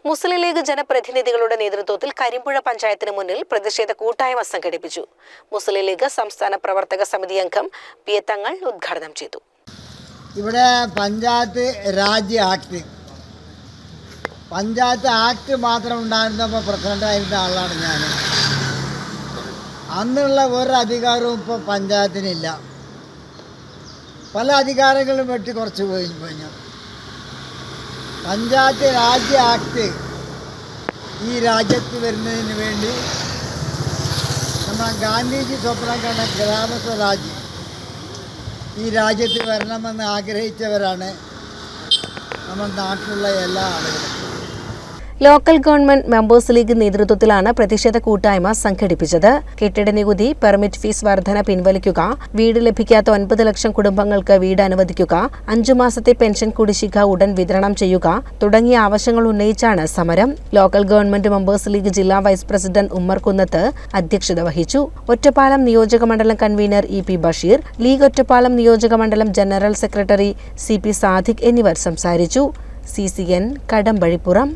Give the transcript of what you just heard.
മുസ്ലിം league ജനപ്രതിനിധികളുടെ നേതൃത്വത്തിൽ കരിമ്പുഴ പഞ്ചായത്തിന് മുന്നിൽ പ്രതിഷേധ കൂട്ടായ്മ സംഘടിപ്പിച്ചു. മുസ്ലിം ലീഗ് സംസ്ഥാന പ്രവർത്തക സമിതി അംഗം പി എ തങ്ങൾ ഉദ്ഘാടനം ചെയ്തു. ഇവിടെ പഞ്ചായത്ത് ആക്ട് മാത്രം ഉണ്ടായിരുന്നപ്പോൾ പ്രസിഡൻ്റായിരുന്ന ആളാണ് ഞാൻ. അന്നുള്ള ഒരു അധികാരവും ഇപ്പോൾ പഞ്ചായത്തിനില്ല. പല അധികാരങ്ങളും വെട്ടി കുറച്ച് കഴിഞ്ഞു. പഞ്ചായത്ത് രാജ്യ ആക്ട് ഈ രാജ്യത്ത് വരുന്നതിന് വേണ്ടി നമ്മൾ ഗാന്ധിജി സ്വപ്നം കണ്ട ഗ്രാമസ്വരാജ് ഈ രാജ്യത്ത് വരണമെന്ന് ആഗ്രഹിച്ചവരാണ് നമ്മുടെ നാട്ടിലുള്ള എല്ലാ ആളുകളും. ലോക്കൽ ഗവൺമെന്റ് മെമ്പേഴ്സ് ലീഗ് നേതൃത്വത്തിലാണ് പ്രതിഷേധ കൂട്ടായ്മ സംഘടിപ്പിച്ചത്. കെട്ടിട നികുതി, പെർമിറ്റ് ഫീസ് വർധന പിൻവലിക്കുക, വീട് ലഭിക്കാത്ത 9 ലക്ഷം കുടുംബങ്ങൾക്ക് വീട് അനുവദിക്കുക, 5 മാസത്തെ പെൻഷൻ കുടിശ്ശിക ഉടൻ വിതരണം ചെയ്യുക തുടങ്ങിയ ആവശ്യങ്ങൾ ഉന്നയിച്ചാണ് സമരം. ലോക്കൽ ഗവൺമെന്റ് മെമ്പേഴ്സ് ലീഗ് ജില്ലാ വൈസ് പ്രസിഡന്റ് ഉമ്മർ കുന്നത്ത് അധ്യക്ഷത വഹിച്ചു. ഒറ്റപ്പാലം നിയോജക മണ്ഡലം convener E P Basheer, league Ottapalam നിയോജക മണ്ഡലം general secretary C P Sadiq എന്നിവർ സംസാരിച്ചു. CCN കടമ്പഴിപ്പുറം.